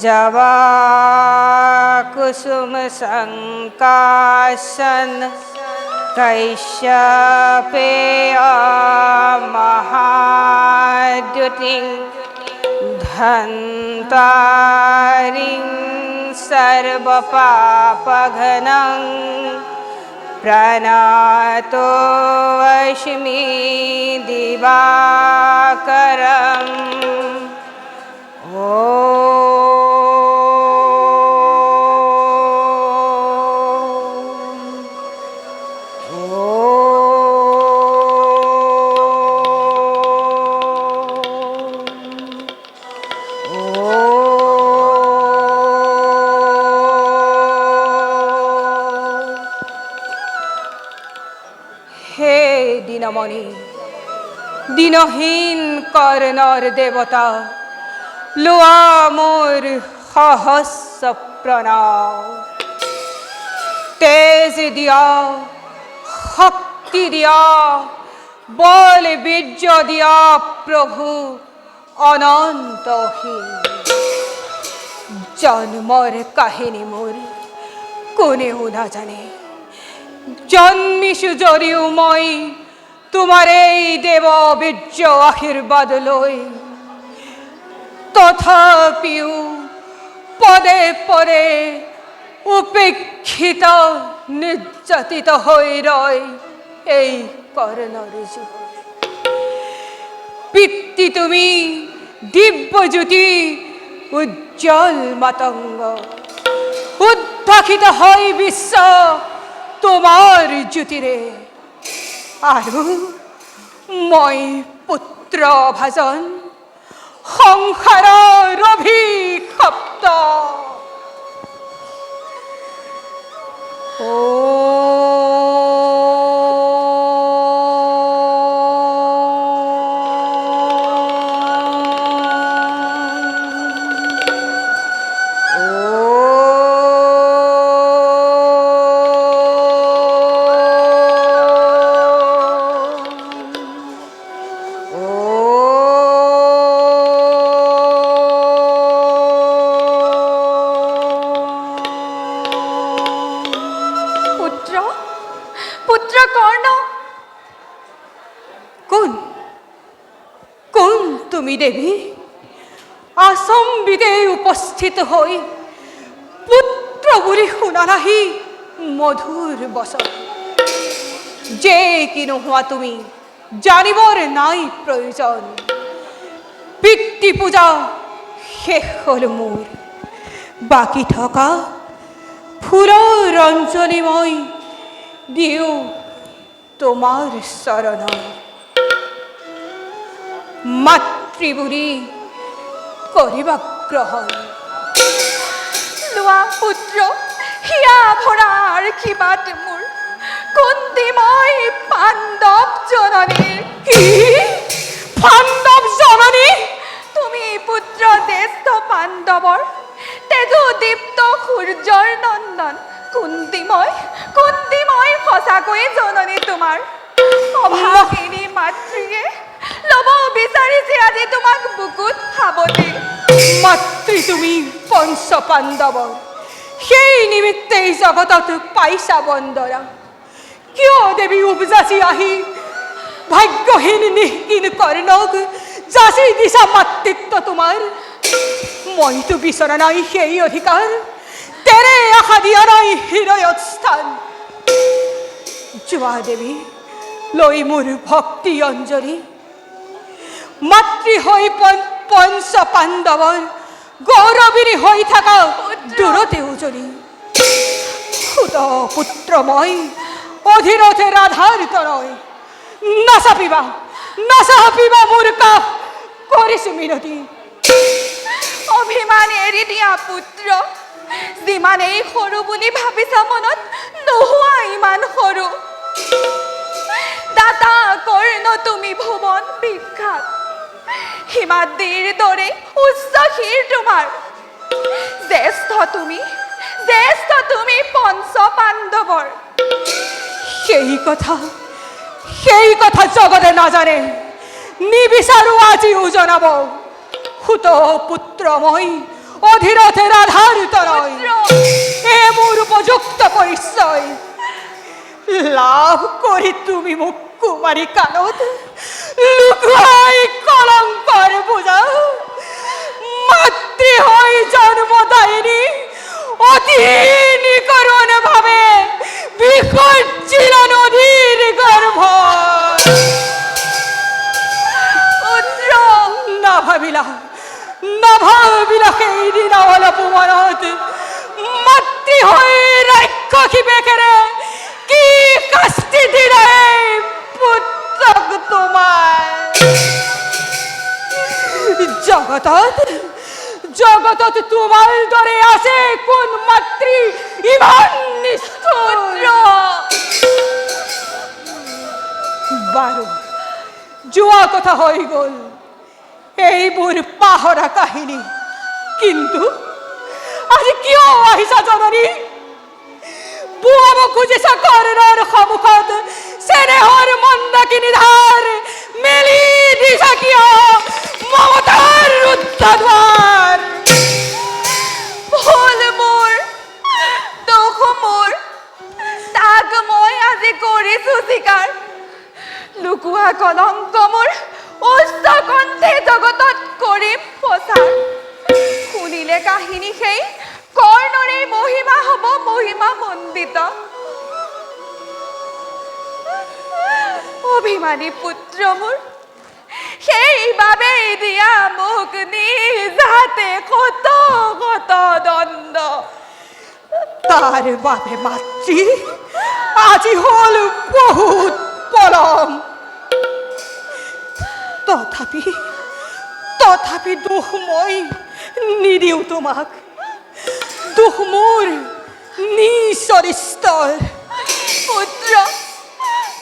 जवा कुसुम संकाशन कैशपेय महाद्युतिं धन्तारिं सर्वपापघ्नं प्रणतोऽस्मि दिवाकरम् হে দীনমণি, দীনহীন কর্ণর দেবতা, লোয়া মোর সহস্র প্রণাম। তেজ দিয়া, শক্তি দিয়া, বল বীর্য দিয়া প্রভু অনন্তহীন। জন্মর কাহিনী মোর কোনেও না জানে, জন্মিছু যদিও মই তোমার এই দেব বীর্য আশীর্বাদ লৈ, তথাপিও পদে পদে উপেক্ষিত নির্যাতিত হয়ে রয় এই কর্ণর জীবন। পিতৃ তুমি দিব্যজ্যোতি উজ্জ্বল মাতঙ্গ, উদ্ভাসিত হয় বিশ্ব তোমার জ্যোতিরে। আৰু মই পুত্ৰ ভাজন সংসাৰৰ অভিশপ্ত। পুত্র কর্ণ, কোন কোন তুমি দেবী? আচম্বিতে উপস্থিত হই পুত্র বুলি শুনা নাহি মধুর বচন। যে কি নোহোৱা তুমি জানিবৰ নাই প্ৰয়োজন। পিতৃ পূজা শেষ হ'ল মোৰ, বাকী থকা ফুলৰ অঞ্জলি মই দিও তোমার চরণ। মাতৃ বুলি কৰিবা গ্ৰহণ। লোৱা পুত্ৰ, হিয়া ভৰা আশীৰ্বাদ মোৰ কুন্তীময় পাণ্ডৱ জননীৰ। কি পাণ্ডৱ জননী? তুমি পুত্ৰ জ্যেষ্ঠ পাণ্ডৱৰ, তেজো দীপ্ত সূৰ্যৰ নন্দন কুন্তীময়, কুন্তীময় সঁচাকৈয়ে জননী তোমাৰ। অভাগিনী মাতৃয়ে ল'ব বিচাৰিছে আজি তোমাক বুকুত সাৱটি। মাতৃ তুমি পঞ্চ পাণ্ডৱৰ, সেই নিমিত্তেই জগতত পাইছা বন্দৰা। কিয় দেৱী উপজাচি আহি ভাগ্যহীন নিহীন কৰ্ণক যাচি দিছা মাতৃত্ব তোমাৰ? মইতো বিচৰা নাই সেই অধিকাৰ, তেৰে আশা দিয়া নাই হৃদয়ত স্থান। যোৱা দেৱী লৈ মোৰ ভক্তি অঞ্জলি, মাতৃ হৈ পঞ্চ পাণ্ডৱৰ গৌৰৱিনী হৈ থাকা দূৰতে উজলি। সুত পুত্ৰ মই অধীৰতে ৰাধাৰ তৰয়, নাচাপিবা নাচাপিবা মোৰ কাষ কৰিছো মিনতি। অভিমান এৰি দিয়া পুত্ৰ, যিমানেই সৰু বুলি ভাবিছা মনত নোহোৱা ইমান সৰু। দাতা কৰ্ণ তুমি ভুৱন বিখ্যাত, হিমাদ্ৰীৰ দৰে উচ্চ শিৰ তোমাৰ। জ্যেষ্ঠ তুমি পঞ্চ পাণ্ডৱৰ। সেই কথা জগতে নাজানে, নিবিচাৰো আজিও জনাব। সুত পুত্ৰ মই অধীরথের আধার তরয় পুত্র, এ মোর উপযুক্ত পরিচয় লাভ করি তুমি মুখ কুমারী কানত লুকাই কলঙ্কর বোঝা মাতৃ হয় জন্ম দায়নি অতি নিকরণ ভাবে বিকর্জিল নদীর গর্ভ পুত্র, না ভাবিলা না ভাবিলা সেই দিন অপমানত মাতৃ হয়ে রাক্ষসী বেকেরে কি কাস্তি দিলে পুত্রক তোমার জগতত জগতত তোমার দরে আছে কোন মাতৃ ইমান নিষ্ঠুর বারো জুয়া কথা হয়ে গল এই মোর পাহরা কাহিনী কিন্তু আজ কিয় আহিছা জননী বুয়াব খুঁজেছা কর্ণর সমুখত স্নেহর মন্দাকিনী ধার মেলি দিছা কিয় মমতার রুদ্ধদ্বার ভুল মোৰ দুখ মোৰ তাক মই আজি কৰিছো স্বীকাৰ লুকুৱা কলংক মোৰ উচ্চ কণ্ঠে জগতত কৰিম প্ৰচাৰ শুনিলে কাহিনী সেই কৰ্ণৰে মহিমা হ'ব মহিমা মণ্ডিত অভিমানী পুত্ৰ মোৰ সেইবাবে দিয়া মোক নিজ হাতে কত কত দণ্ড তার বাপে মাতৃ আজি হল বহুত পলম তথাপি তথাপি দুখ মই নিদিও তোমাক দুখ মোৰ নিচৰিস্তৰ পুত্ৰ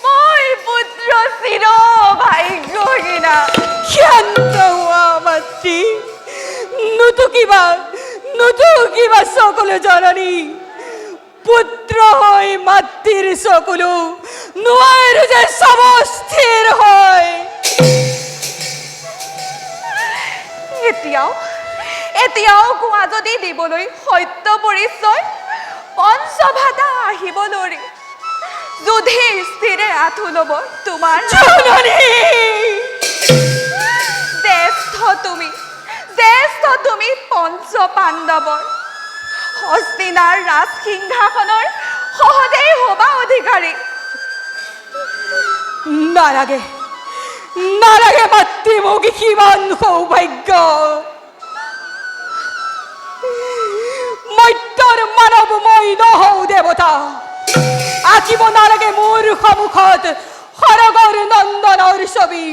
মই পুত্ৰ চিৰ ভাগ্যহীনা ক্ষান্ত হোৱা মাতৃ নুতুকিবা সকলো জননী পুত্ৰ হৈ মাতৃৰ সকলো নোৱাৰো যে সব স্থিৰ হয় এতিয়াও কোৱা যদি দিবলৈ সত্য পৰিচয় পঞ্চভাতা আহিবলৈ যুধিৰ স্থিৰে আঁঠু ল'ব তোমাৰ জননী জ্যেষ্ঠ তুমি পঞ্চ পাণ্ডৱৰ হস্তিনাৰ ৰাজ সিংহাসনৰ সহজেই হ'বা অধিকাৰী নালাগে নালাগে মাতৃ মোক কিমান সৌভাগ্য মত্যৰ মানৱ মই নহওঁ দেৱতা আঁকিব নালাগে মোৰ সন্মুখত সৰগৰ নন্দনৰ ছবি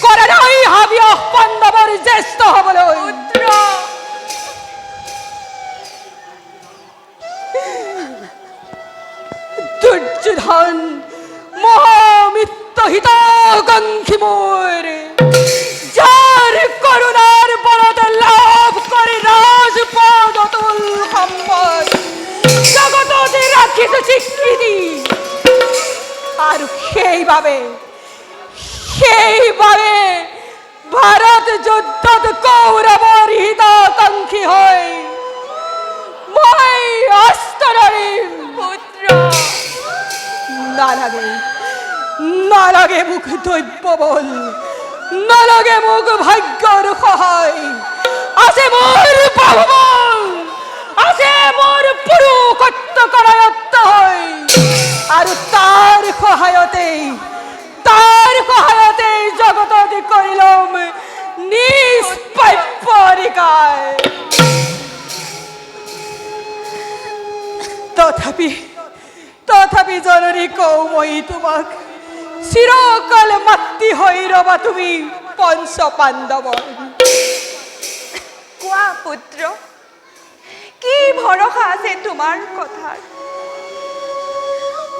কৰা নাই হাবিয়াস পাণ্ডৱৰ জ্যেষ্ঠ হ'বলৈ পুত্ৰ দুৰ্যোধন মহামিত্র হিতাকাঙ্ক্ষী মোর যার করুণার বলদ লাভ করে রাজপদ অতুল সম্পদ জগততে রাখিছে স্বীকৃতি আর সেইভাবে ভারত যুদ্ধত কৌরৱৰ হিতাকাঙ্ক্ষী হয় মই অস্তৰে পুত্ৰ নালাগে মোক দৈব্য বল নালাগে মোক ভাগ্যৰ সহায় আছে মোৰ বাহুবল আছে মোৰ পুৰুষত্ব কৰায়ত্ত হয় আৰু তাৰ সহায়তে জগতত কৰি ল'ম নিষ্পাপ্য অধিকাৰ তথাপি জননী কওঁ মই তোমাক চিৰকাল মাতৃ হৈ ৰবা তুমি পঞ্চ পাণ্ডৱৰ কোৱা পুত্ৰ কি ভৰসা আছে তোমাৰ কথাৰ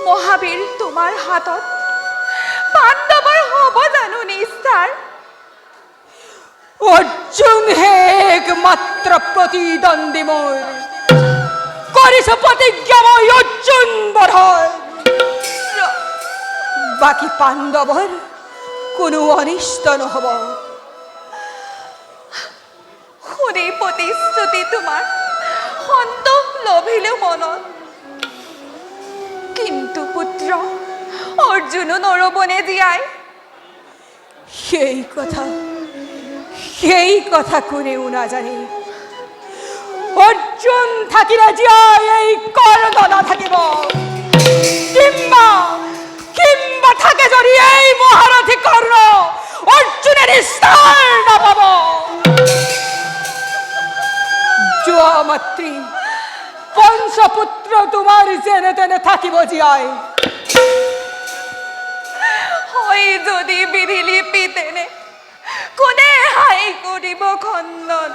মহাবীৰ তোমাৰ হাতত পাণ্ডৱৰ হ'ব জানো নিস্তাৰ অৰ্জুন হে একমাত্ৰ প্ৰতিদ্বন্দ্বী মোৰ কৰিছো প্ৰতিজ্ঞা মই অৰ্জুন বধৰ বাকী পাণ্ডৱৰ কোনো অনিষ্ট নহ'ব শুনি প্ৰতিশ্ৰুতি তোমাৰ সন্তোষ লভিলেও মনত, কিন্তু পুত্ৰ অৰ্জুনো নৰবনে জীয়াই। সেই কথা কোনেও নাজানে। অৰ্জুন থাকিলে জীয়াই এই কৰ্ণ নাথাকিব, কিম্বা থাকে যদি এই মহাৰথী কৰ্ণ অৰ্জুনে নিস্তাৰ নাপাব। যোৱা মাতৃ পঞ্চপুত্ৰ তোমাৰ যেনে তেনে থাকিব জীয়াই। হয় যদি বিধি লিপি তেনে কোনে হাই কৰিব খণ্ডন।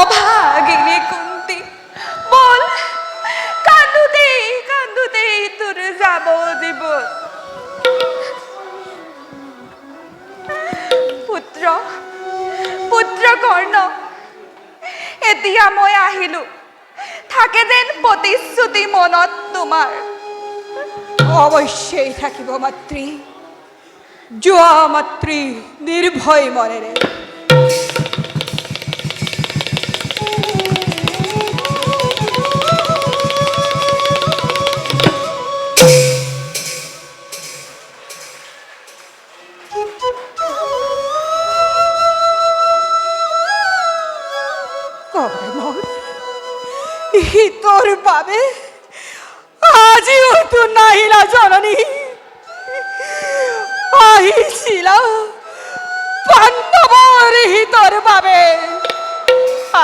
অভাগিনী কুন্তি বল, কান্দোতেই তোৰ যাব জীৱন। পুত্ৰ কৰ্ণ, এতিয়া মই আহিলো, থাকে যেন প্ৰতিশ্ৰুতি মনত তোমাৰ। অৱশ্যেই থাকিব মাতৃ, যোৱা মাতৃ নিৰ্ভয় মনেৰে। তোর বাবে আজিও তো নাহিলা জননী, আহিছিল পাণ্ডৱৰ হিতৰ বাবে,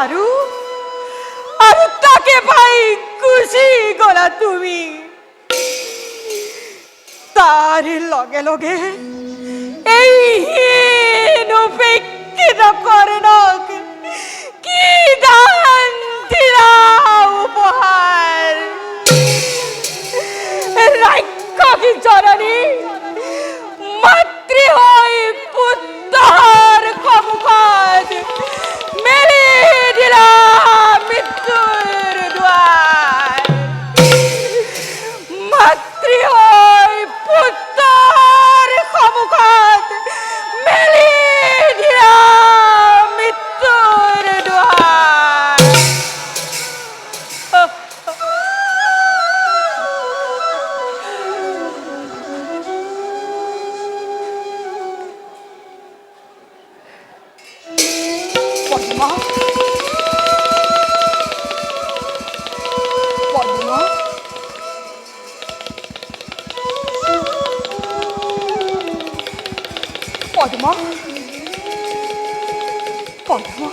আৰু তাকে পাই গুচি গলা তুমি। তাৰ লগে লগে এই হীন উপেক্ষিত কৰ্ণক কি দান দিলা উপহার। রাক্ষসী জননী মাতৃ হৈ পুত্ৰৰ সন্মুখত মেলি দিলা মৃত্যুৰ দুৱাৰ। মাতৃ হৈ পুত্ৰৰ সন্মুখত মেলি দিলা মৃত্যুৰ দুৱাৰ। পদ্মা